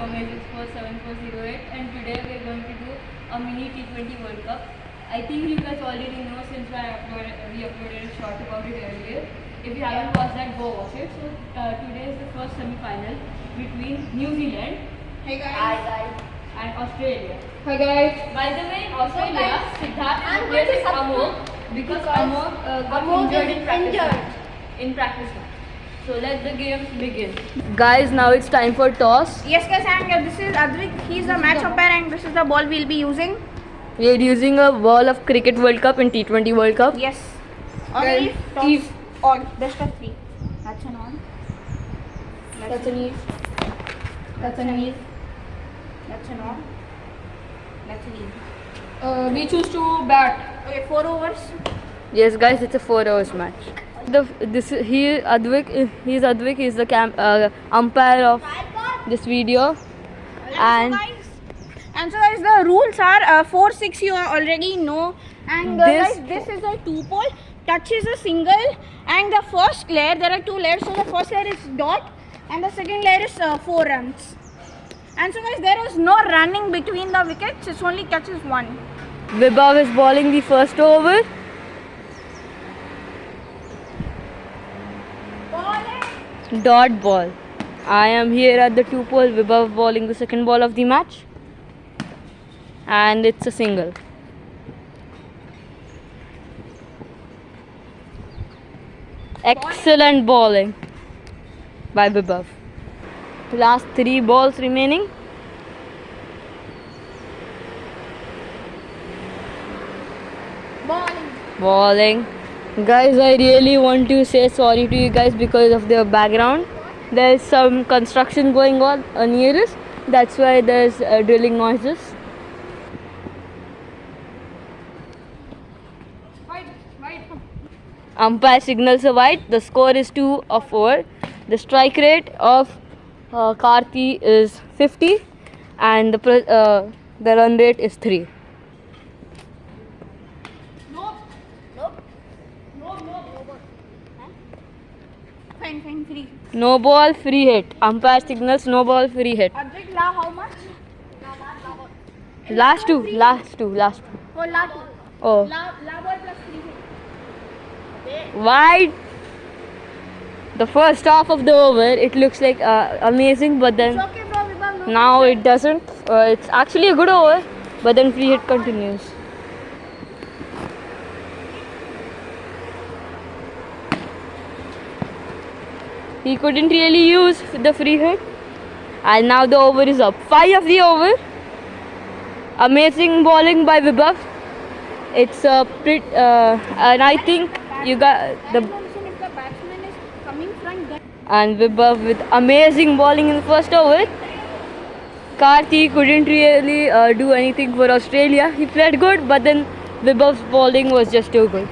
from Ajax47408, and today we are going to do a mini T20 World Cup. I think you guys already know since we uploaded a short about it earlier. If you haven't watched that, go watch it. So today is the first semi-final between New Zealand and Australia. Hi guys. By the way, in Australia, Siddharth is replacing Amog because Amog got injured in practice match. So let the games begin. Guys, now it's time for toss. Yes guys, and this is Advik. He's the match umpire and this is the ball we'll be using. We are using a ball of Cricket World Cup and T20 World Cup. Yes. Only toss on. Best of 3. That's an on. That's an eve. That's an eve. That's an on. That's an eve. We choose to bat. Okay, 4 overs. Yes, guys, it's a 4 hours match. Advik. He's the umpire of this video. And so guys, the rules are 4-6 you already know, and guys, this is a 2-pole, touch is a single, and the first layer, there are 2 layers, so the first layer is dot and the second layer is 4 runs. And so guys, there is no running between the wickets, it's only catches 1. Vibhav is bowling the first over. Dot ball. I am here at the 2-pole, Vibhav bowling the second ball of the match. And it's a single. Excellent bowling by Vibhav. Last 3 balls remaining. Bowling. Guys, I really want to say sorry to you guys because of the background. There is some construction going on near us. That's why there's drilling noises. Umpire signals a wide. The score is 2-4. The strike rate of Karthi is 50 and the run rate is 3. Fine, free. No ball, free hit. Umpire signals no ball, free hit. Advik, how much? Last two. Oh, la 2. Oh, La ball plus free hit. wide. The first half of the over, it looks like amazing, but then It's okay, bro. Vibhav, no now it doesn't. It's actually a good over, but then free hit continues. He couldn't really use the free hit, and now the over is up. 5 of the over. Amazing bowling by Vibhav. It's a and I think you got the. If the batsman is coming front, then And Vibhav with amazing bowling in the first over. Karthi couldn't really do anything for Australia. He played good, but then Vibhav's bowling was just too good.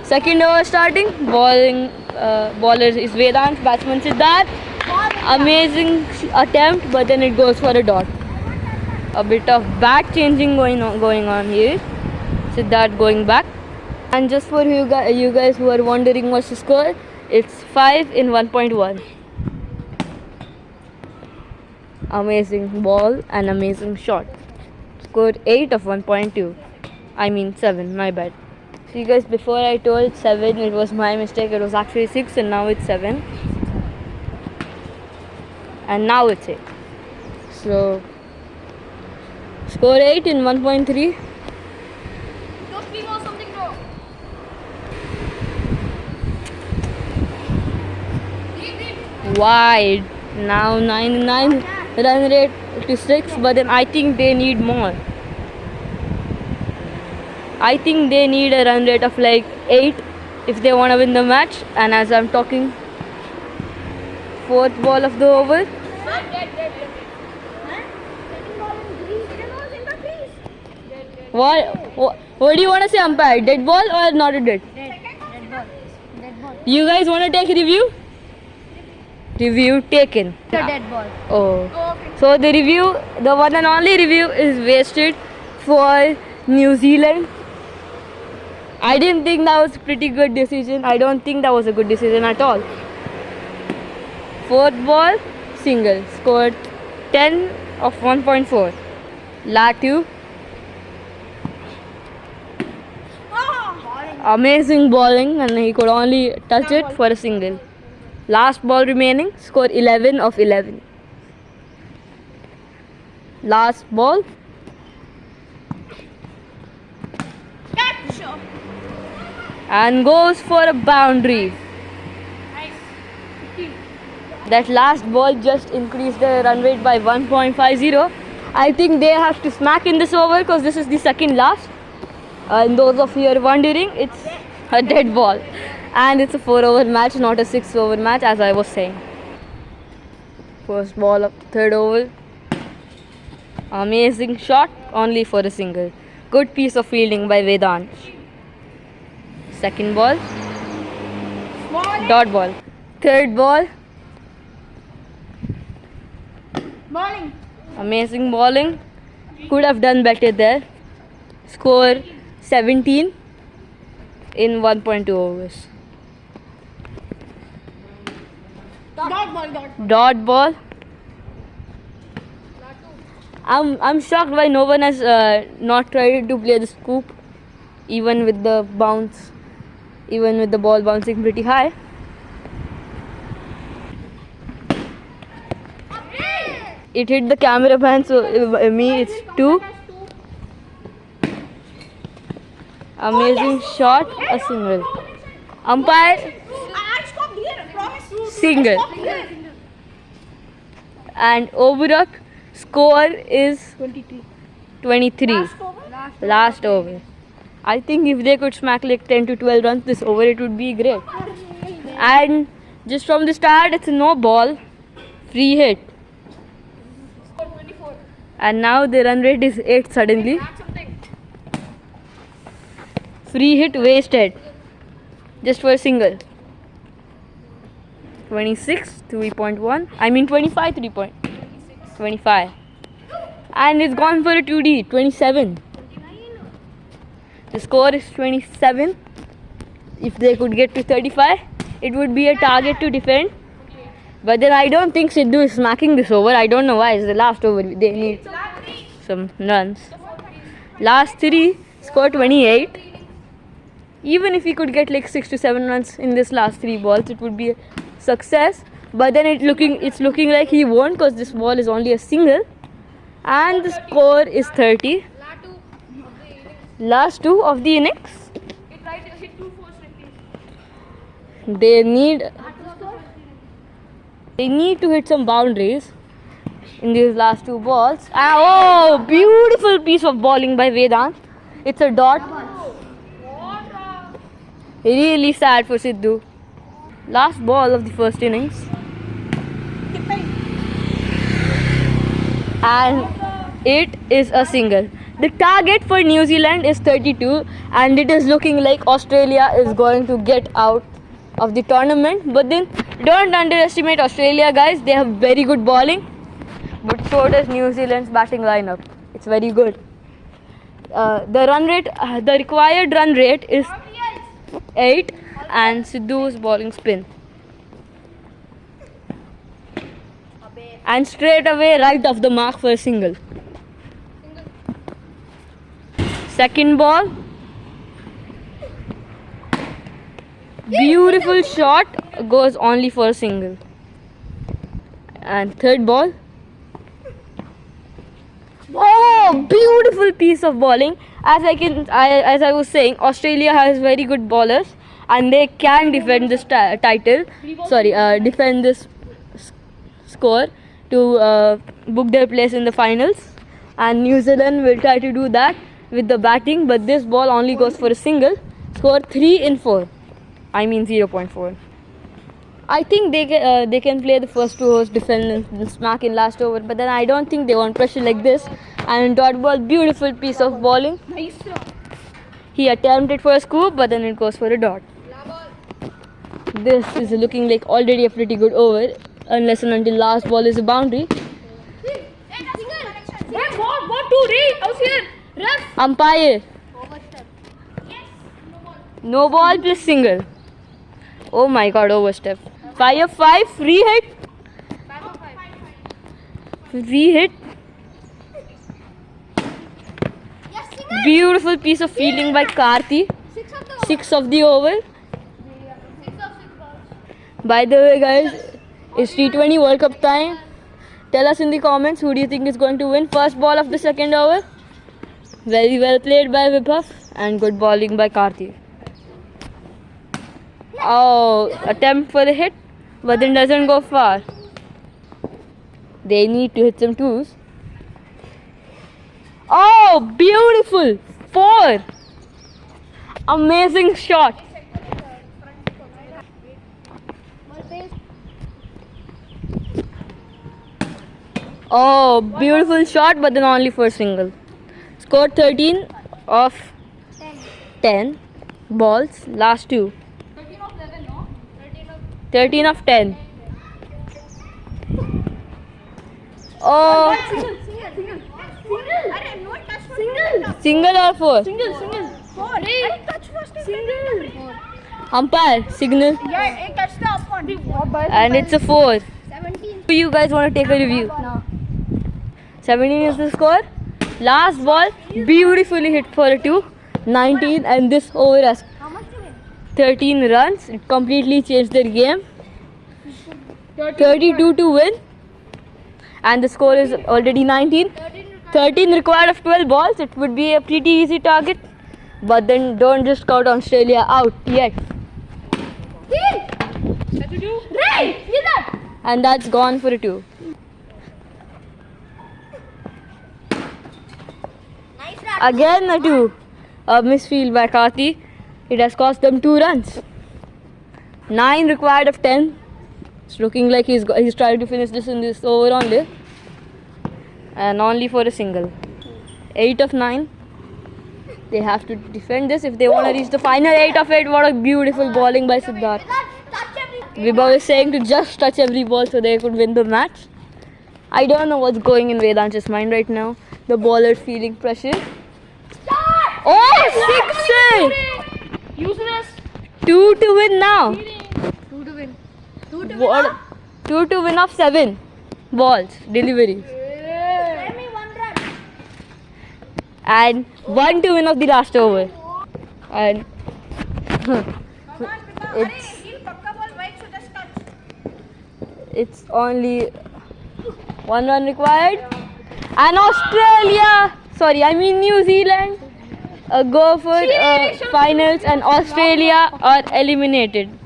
Second over starting, bowler is Vedant, batsman Siddharth. Amazing attempt, but then it goes for a dot. A bit of bat changing going on here. Siddharth going back. And just for you guys who are wondering what's the score, it's 5 in 1.1. Amazing ball and amazing shot. Scored 8 of 1.2. I mean 7, my bad. See guys, before I told 7, it was my mistake. It was actually 6 and now it's 7. And now it's 8. So, score 8 in 1.3. don't scream or something, bro. Wide. Now 9 run rate to 6, but then I think they need more. I think they need a run rate of like 8 if they want to win the match. And as I'm talking, 4th ball of the over. What do you want to say, umpire? Dead ball or not a dead? Dead ball. You guys want to take review? Review taken. The dead ball. Oh. Okay. So the review, the one and only review is wasted for New Zealand. I didn't think that was a pretty good decision. I don't think that was a good decision at all. 4th ball, single. Scored 10 of 1.4. Latu. Amazing bowling, and he could only touch it for a single. Last ball remaining, score 11 of 11. Last ball. Catch. And goes for a boundary. That last ball just increased the run rate by 1.50. I think they have to smack in this over because this is the second last. And those of you are wondering, it's a dead ball. And it's a 4-over match, not a 6-over match, as I was saying. First ball of third over. Amazing shot, only for a single. Good piece of fielding by Vedant. Second ball. Dot ball. Third ball. Bowling. Amazing bowling. Could have done better there. Score 17 in 1.2 overs. Dot ball. Dot ball. I'm shocked why no one has not tried to play the scoop, even with the bounce, even with the ball bouncing pretty high. It hit the cameraman, so me it's 2. Amazing shot, a single. Umpire, I stopped here. I promise. single. And Overup score is 23. Last over. I think if they could smack like 10 to 12 runs this over, it would be great. And just from the start, it's no ball, free hit. And now the run rate is 8 suddenly. Free hit wasted. Just for a single. 26, 3.1. I mean 25, 3.25. And it's gone for a 2D, 27. The score is 27. If they could get to 35, it would be a target to defend. But then I don't think Sidhu is smacking this over. I don't know why. It's the last over. They need some runs. Last 3, score 28. Even if he could get like 6 to 7 runs in this last 3 balls, it would be a success. But then it's looking like he won't because this ball is only a single. And the score is 30. Last 2 of the innings. They need to hit some boundaries in these last 2 balls. Oh, beautiful piece of bowling by Vedant. It's a dot. Really sad for Sidhu. Last ball of the first innings. And it is a single. The target for New Zealand is 32, and it is looking like Australia is going to get out of the tournament. But then don't underestimate Australia, guys. They have very good bowling, but so does New Zealand's batting lineup. It's very good. The required run rate is 8, and Sidhu's bowling spin. And straight away right off the mark for a single. Second ball. Beautiful shot, goes only for a single. And third ball. Oh, beautiful piece of bowling. As I was saying, Australia has very good bowlers, and they can defend this defend this score to book their place in the finals. And New Zealand will try to do that with the batting, but this ball only goes for a single. Score 3 in 4. I mean 0.4. I think they can play the first 2 overs, defend and smack in last over, but then I don't think they want pressure like this. And dot ball, beautiful piece of bowling. He attempted for a scoop, but then it goes for a dot. This is looking like already a pretty good over, unless and until last ball is a boundary. Umpire. No ball plus single. Oh my god, overstep. 5 of 5, free hit. Re-hit. Beautiful piece of fielding by Karthi. 6 of the over. By the way, guys, it's T20 World Cup time. Tell us in the comments who do you think is going to win. First ball of the second over. Very well played by Vibhav and good bowling by Karthi. Oh, attempt for the hit, but then doesn't go far. They need to hit some twos. Oh, beautiful! 4! Amazing shot. Oh, beautiful shot, but then only for single. Scored 13 of 10 balls, last two. 13 of 10. Oh, single or four? Umpire, signal. And it's a 4. Do you guys want to take a review? No. 17 is the score. Last ball, beautifully hit for a 2. 19, and this over has 13 runs. It completely changed their game. 32 to win. And the score is already 19. 13 required of 12 balls. It would be a pretty easy target. But then don't just count Australia out yet. And that's gone for a 2. Again a 2. A misfield by Karthi. It has cost them 2 runs. 9 required of 10. It's looking like he's trying to finish this in this over only. And only for a single. 8 of 9. They have to defend this if they want to reach the final. 8 of 8. What a beautiful bowling by Siddharth. Vibhav is saying to just touch every ball so they could win the match. I don't know what's going in Vedansh's mind right now. The bowler's feeling pressure. Oh, 6! Useless. 2 to win now. 2 to win. 2 to What? 2 to win of 7 balls, deliveries. Give me 1 run. And 1 to win of the last over. And it's only 1 run required. And New Zealand go for finals, and Australia are eliminated.